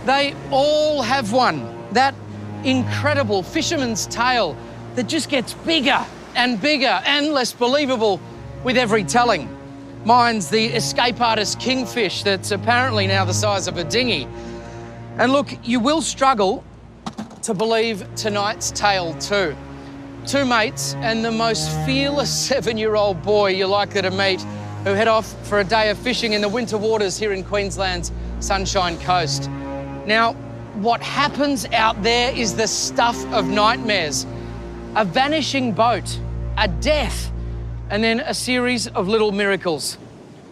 They all have one. That incredible fisherman's tale that just gets bigger and bigger and less believable with every telling. Mine's the escape artist kingfish that's apparently now the size of a dinghy. And look, you will struggle to believe tonight's tale too. Two mates and the most fearless 7-year-old boy you're likely to meet who head off for a day of fishing in the winter waters here in Queensland's Sunshine Coast. Now, what happens out there is the stuff of nightmares. A vanishing boat, a death, and then a series of little miracles.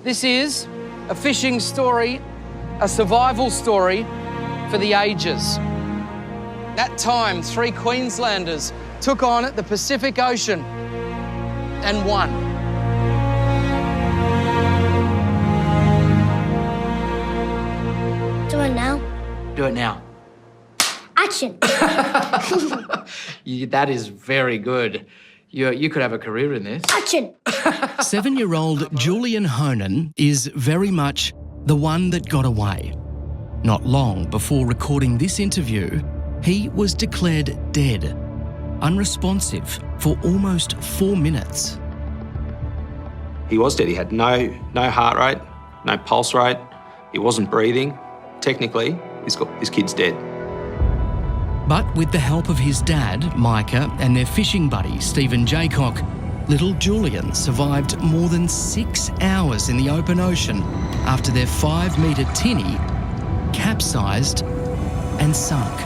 This is a fishing story, a survival story for the ages. That time, 3 Queenslanders took on the Pacific Ocean and won. Do it now. Do it now. Action. That is very good. You could have a career in this. Action. 7-year-old Julian Hohnen is very much the one that got away. Not long before recording this interview, he was declared dead, unresponsive for almost 4 minutes. He was dead. He had no heart rate, no pulse rate. He wasn't breathing. Technically, this kid's dead. But with the help of his dad, Micah, and their fishing buddy, Stephen Jaycock, little Julian survived more than 6 hours in the open ocean after their 5-metre tinny capsized and sunk.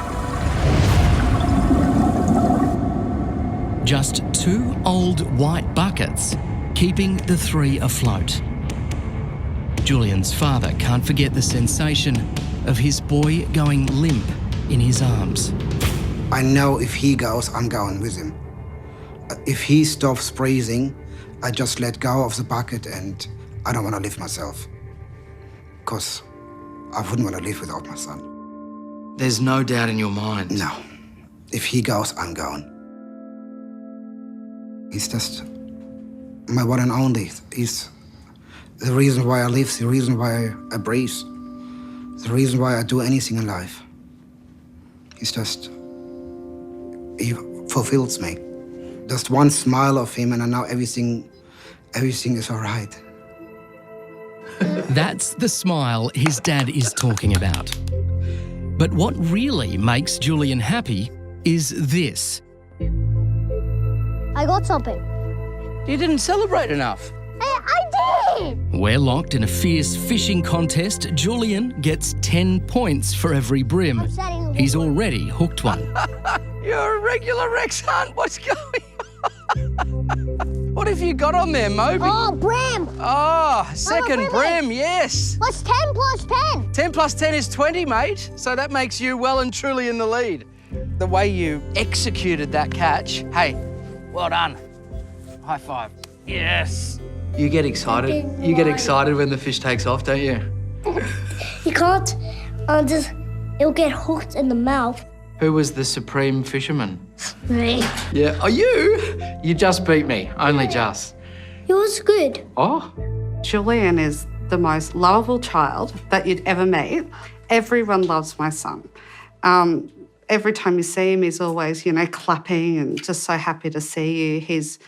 Just 2 old white buckets keeping the 3 afloat. Julian's father can't forget the sensation of his boy going limp in his arms. I know if he goes, I'm going with him. If he stops breathing, I just let go of the bucket and I don't want to live myself. Because I wouldn't want to live without my son. There's no doubt in your mind. No. If he goes, I'm going. He's just my one and only. He's the reason why I live, the reason why I breathe, the reason why I do anything in life. He fulfills me. Just one smile of him and I know everything is all right. That's the smile his dad is talking about. But what really makes Julian happy is this. I got something. You didn't celebrate enough. I did! We're locked in a fierce fishing contest. Julian gets 10 points for every brim. He's already hooked one. You're a regular Rex Hunt. What's going on? What have you got on there, Moby? Oh, brim! Oh, second brim, yes. What's 10 plus 10? 10 plus 10 is 20, mate. So that makes you well and truly in the lead. The way you executed that catch, hey, well done. High five. Yes. You get excited. You get excited when the fish takes off, don't you? You can't it'll get hooked in the mouth. Who was the supreme fisherman? Me. Yeah. Oh, you? You just beat me. Only just. It was good. Oh. Julian is the most lovable child that you'd ever meet. Everyone loves my son. Every time you see him, he's always, clapping and just so happy to see you. He's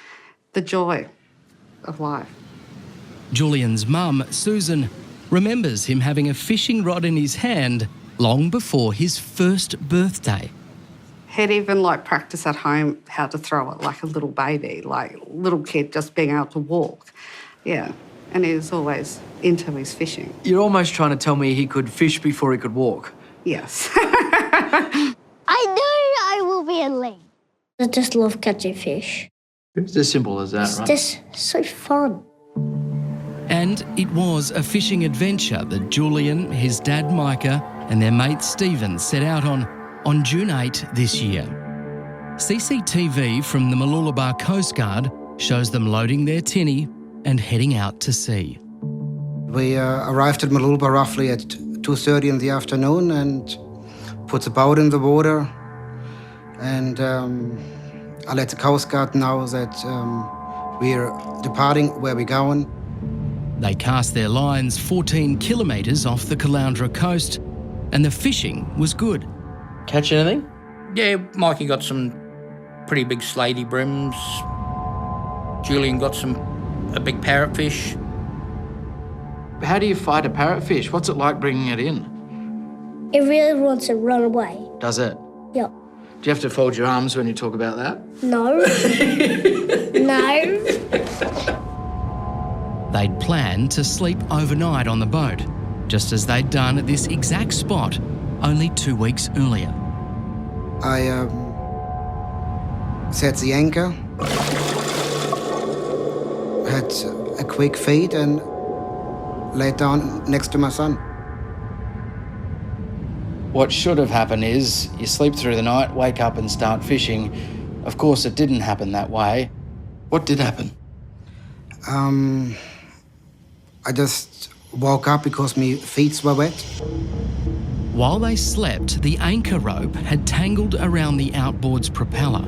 the joy of life. Julian's mum, Susan, remembers him having a fishing rod in his hand long before his first birthday. He'd even practice at home how to throw it like a little baby, like little kid just being able to walk. Yeah, and he was always into his fishing. You're almost trying to tell me he could fish before he could walk. Yes. I know I will be a lead. I just love catching fish. It's as simple as that, right? It's just so fun. And it was a fishing adventure that Julian, his dad Micah, and their mate Stephen set out on June 8 this year. CCTV from the Mooloolaba Coast Guard shows them loading their tinny and heading out to sea. We arrived at Mooloolaba roughly at 2:30 in the afternoon and put the boat in the water. And I let the Coast Guard know that we're departing, where we're going. They cast their lines 14 kilometres off the Caloundra coast and the fishing was good. Catch anything? Yeah, Mikey got some pretty big slaty brims. Julian got a big parrotfish. How do you fight a parrotfish? What's it like bringing it in? It really wants to run away. Does it? Yep. Do you have to fold your arms when you talk about that? No. No. They'd planned to sleep overnight on the boat, just as they'd done at this exact spot only 2 weeks earlier. I set the anchor, had a quick feed and laid down next to my son. What should have happened is you sleep through the night, wake up and start fishing. Of course, it didn't happen that way. What did happen? I just woke up because my feet were wet. While they slept, the anchor rope had tangled around the outboard's propeller,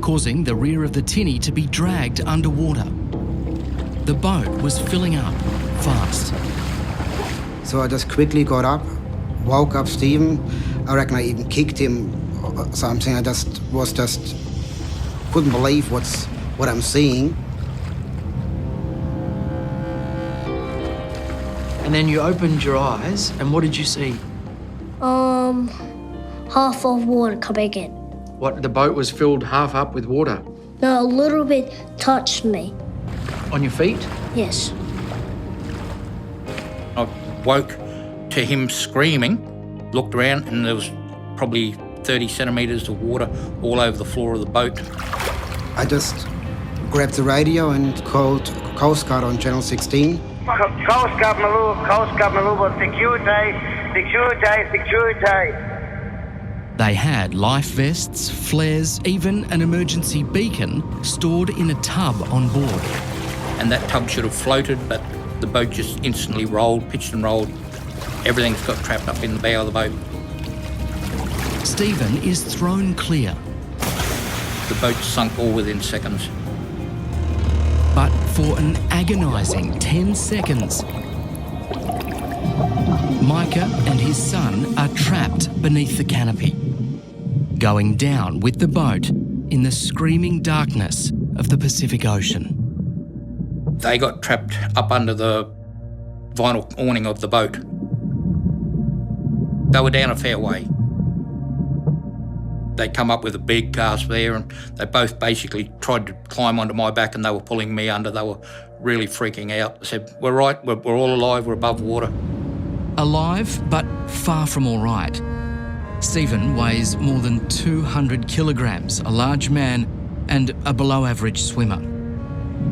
causing the rear of the tinny to be dragged underwater. The boat was filling up fast. So I just quickly got up, woke up Stephen. I reckon I even kicked him or something. I couldn't believe what I'm seeing. And then you opened your eyes, and what did you see? Half of water coming in. What, the boat was filled half up with water? No, a little bit touched me. On your feet? Yes. I woke to him screaming, looked around, and there was probably 30 centimetres of water all over the floor of the boat. I just grabbed the radio and called Coast Guard on Channel 16. Coast Guard Maluba, security. They had life vests, flares, even an emergency beacon stored in a tub on board. And that tub should have floated, but the boat just instantly rolled, pitched and rolled. Everything's got trapped up in the bow of the boat. Stephen is thrown clear. The boat sunk all within seconds. But for an agonising 10 seconds, Micah and his son are trapped beneath the canopy, going down with the boat in the screaming darkness of the Pacific Ocean. They got trapped up under the vinyl awning of the boat. They were down a fair way. They come up with a big cast there, and they both basically tried to climb onto my back, and they were pulling me under. They were really freaking out. They said, "We're right, we're all alive, we're above water." Alive, but far from all right. Stephen weighs more than 200 kilograms, a large man and a below-average swimmer.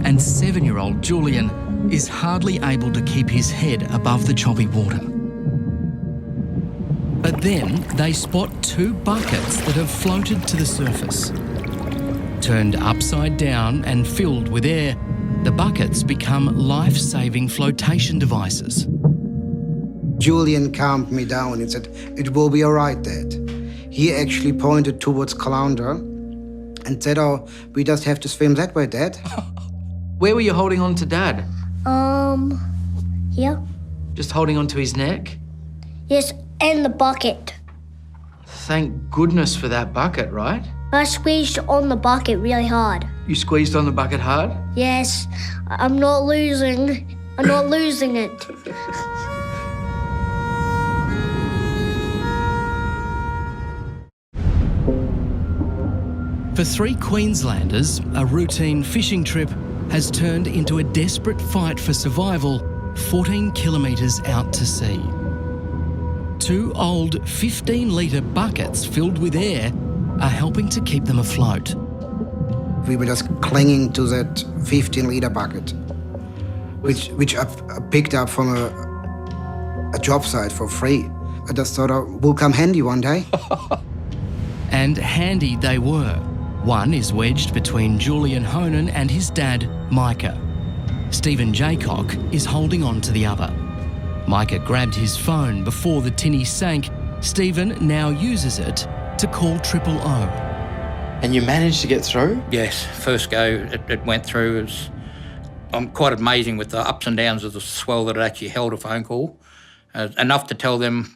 And 7-year-old Julian is hardly able to keep his head above the choppy water. But then they spot 2 buckets that have floated to the surface. Turned upside down and filled with air, the buckets become life-saving flotation devices. Julian calmed me down and said, "It will be all right, Dad." He actually pointed towards Caloundra and said, "Oh, we just have to swim that way, Dad." Where were you holding on to Dad? Here? Just holding on to his neck? Yes, and the bucket. Thank goodness for that bucket, right? I squeezed on the bucket really hard. You squeezed on the bucket hard? Yes, I'm not losing it. For 3 Queenslanders, a routine fishing trip has turned into a desperate fight for survival 14 kilometres out to sea. 2 old 15-litre buckets filled with air are helping to keep them afloat. We were just clinging to that 15-litre bucket, which I picked up from a job site for free. I just thought it will come handy one day. And handy they were. One is wedged between Julian Hohnen and his dad, Micah. Stephen Jaycock is holding on to the other. Micah grabbed his phone before the tinny sank. Stephen now uses it to call 000. And you managed to get through? Yes, first go it went through. I'm quite amazing with the ups and downs of the swell that it actually held a phone call. Enough to tell them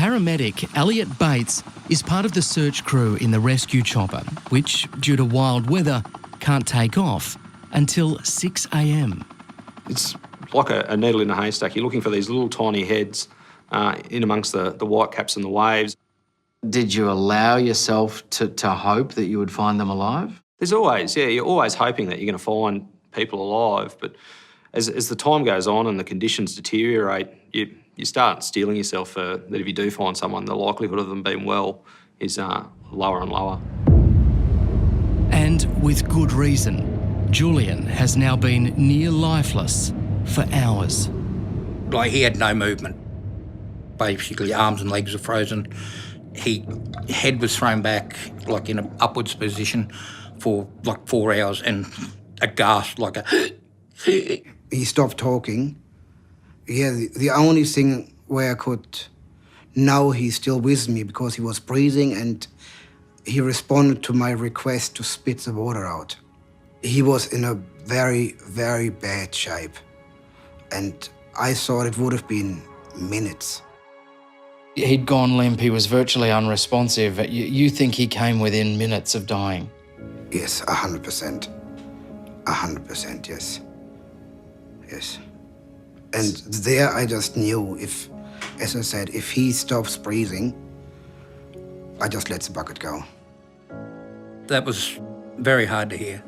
Paramedic Elliot Bates is part of the search crew in the rescue chopper, which, due to wild weather, can't take off until 6 a.m. It's like a needle in a haystack. You're looking for these little tiny heads in amongst the white caps and the waves. Did you allow yourself to hope that you would find them alive? There's always, you're always hoping that you're going to find people alive, but as the time goes on and the conditions deteriorate, you start steeling yourself that if you do find someone, the likelihood of them being well is lower and lower. And with good reason. Julian has now been near lifeless for hours. Like, he had no movement. Basically, arms and legs were frozen. Head was thrown back, like in an upwards position for like 4 hours, and a gasp, like a... He stopped talking. Yeah, the only thing where I could know he's still with me, because he was breathing and he responded to my request to spit the water out. He was in a very, very bad shape, and I thought it would have been minutes. He'd gone limp, he was virtually unresponsive. You think he came within minutes of dying? Yes, 100%. 100%, yes. Yes. And there I just knew if, as I said, if he stops breathing, I just let the bucket go. That was very hard to hear.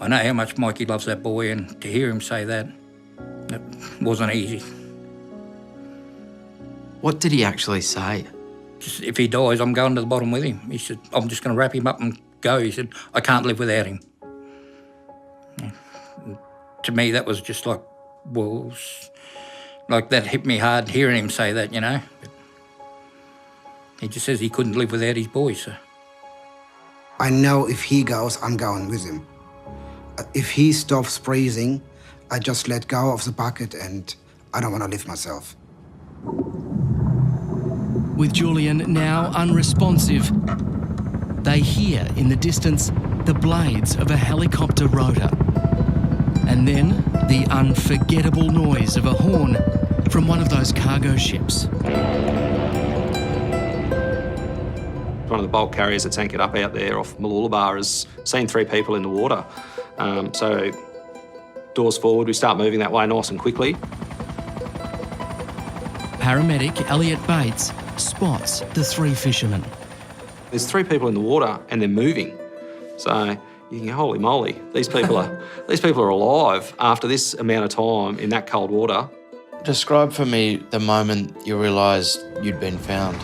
I know how much Mikey loves that boy, and to hear him say that, it wasn't easy. What did he actually say? Just, if he dies, I'm going to the bottom with him. He said, I'm just going to wrap him up and go. He said, I can't live without him. To me, that was just like, well, like that hit me hard hearing him say that, you know. But he just says he couldn't live without his boy, so. I know if he goes, I'm going with him. If he stops breathing, I just let go of the bucket and I don't want to live myself. With Julian now unresponsive, they hear in the distance the blades of a helicopter rotor. And then the unforgettable noise of a horn from one of those cargo ships. One of the bulk carriers that's anchored up out there off Mooloolaba has seen 3 people in the water. So doors forward, we start moving that way nice and quickly. Paramedic Elliot Bates spots the 3 fishermen. There's 3 people in the water and they're moving. So you think, holy moly, these people are alive after this amount of time in that cold water. Describe for me the moment you realised you'd been found.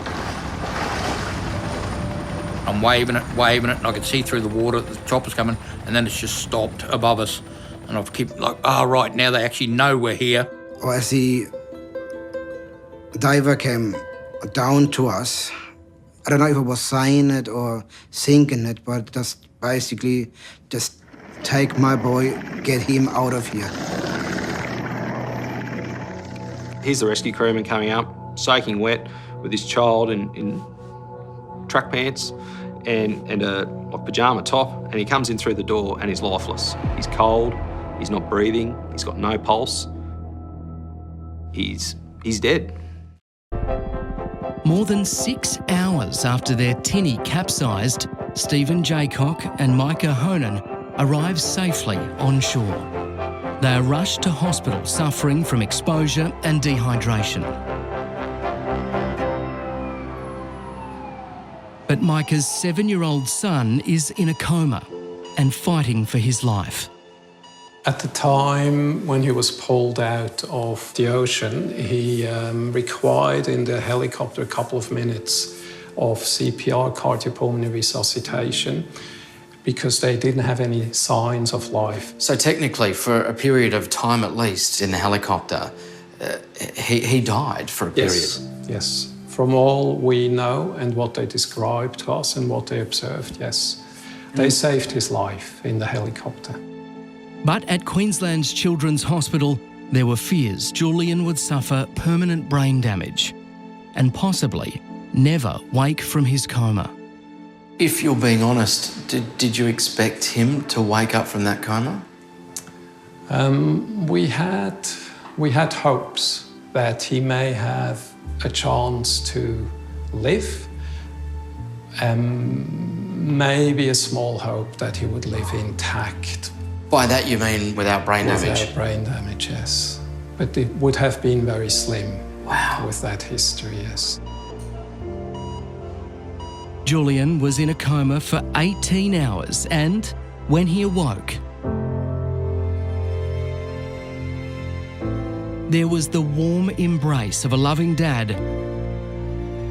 I'm waving it, and I could see through the water, the chopper's coming, and then it's just stopped above us. And I've kept like, oh, right, now they actually know we're here. Or as the diver came down to us, I don't know if I was saying it or thinking it, but just basically just take my boy, get him out of here. Here's the rescue crewman coming up, soaking wet with his child in track pants and a pyjama top, and he comes in through the door and he's lifeless. He's cold, he's not breathing, he's got no pulse. He's dead. More than 6 hours after their tinny capsized, Stephen Jaycock and Micah Hohnen arrive safely on shore. They are rushed to hospital suffering from exposure and dehydration. But Micah's 7-year-old son is in a coma and fighting for his life. At the time when he was pulled out of the ocean, he required in the helicopter a couple of minutes of CPR, cardiopulmonary resuscitation, because they didn't have any signs of life. So technically, for a period of time at least in the helicopter, he died for a period? Yes. From all we know and what they described to us and what they observed, yes. They saved his life in the helicopter. But at Queensland's Children's Hospital, there were fears Julian would suffer permanent brain damage and possibly never wake from his coma. If you're being honest, did you expect him to wake up from that coma? We had hopes. that he may have a chance to live. Maybe a small hope that he would live intact. By that you mean without brain damage? Without brain damage, yes. But it would have been very slim. Wow. With that history, yes. Julian was in a coma for 18 hours and when he awoke, there was the warm embrace of a loving dad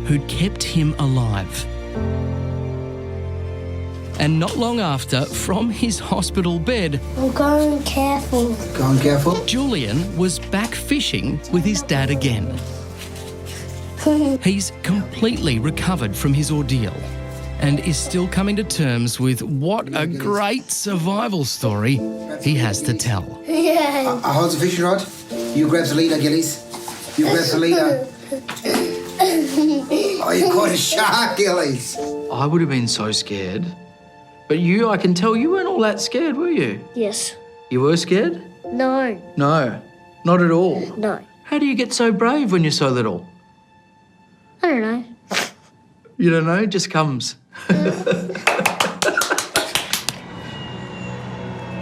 who'd kept him alive. And not long after, from his hospital bed, I'm going careful. Going careful? Julian was back fishing with his dad again. He's completely recovered from his ordeal and is still coming to terms with what a great survival story he has to tell. Yeah. How's the fishing rod? You grab the leader, Gillies. You grab the leader. Oh, you caught a shark, Gillies. I would have been so scared. But you, I can tell you weren't all that scared, were you? Yes. You were scared? No. No, not at all. No. How do you get so brave when you're so little? I don't know. You don't know, it just comes.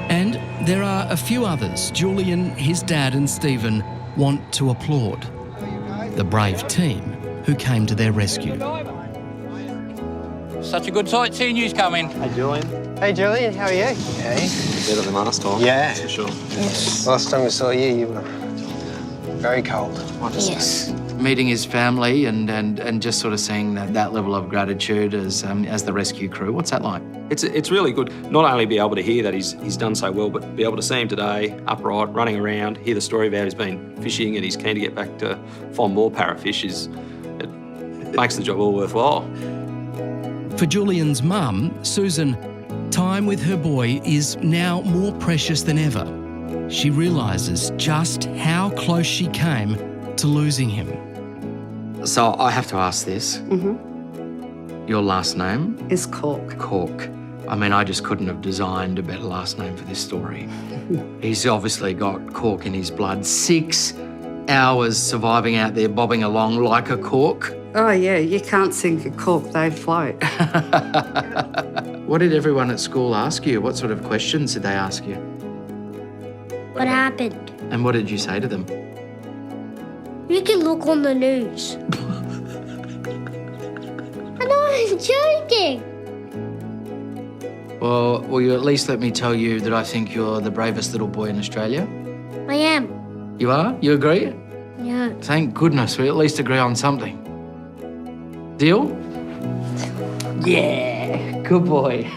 And there are a few others Julian, his dad and Stephen want to applaud. The brave team who came to their rescue. Such a good sight seeing you coming. Hey, Julian. Hey, Julian, how are you? Hey. Better than last time. Yeah. For sure. Yes. Last time we saw you, you were very cold. Yes. Meeting his family and just sort of seeing that level of gratitude as the rescue crew. What's that like? It's really good. Not only be able to hear that he's done so well, but be able to see him today, upright, running around, hear the story about he's been fishing and he's keen to get back to find more parrotfish. It makes the job all worthwhile. For Julian's mum, Susan, time with her boy is now more precious than ever. She realises just how close she came to losing him. So I have to ask this. Mm-hmm. Your last name? Is Cork. Cork. I mean, I just couldn't have designed a better last name for this story. He's obviously got cork in his blood. 6 hours surviving out there, bobbing along like a cork. Oh, yeah, you can't sink a cork, they float. What did everyone at school ask you? What sort of questions did they ask you? What happened? And what did you say to them? You can look on the news. I'm joking. Well, will you at least let me tell you that I think you're the bravest little boy in Australia? I am. You are? You agree? Yeah. Thank goodness we at least agree on something. Deal? Yeah, good boy.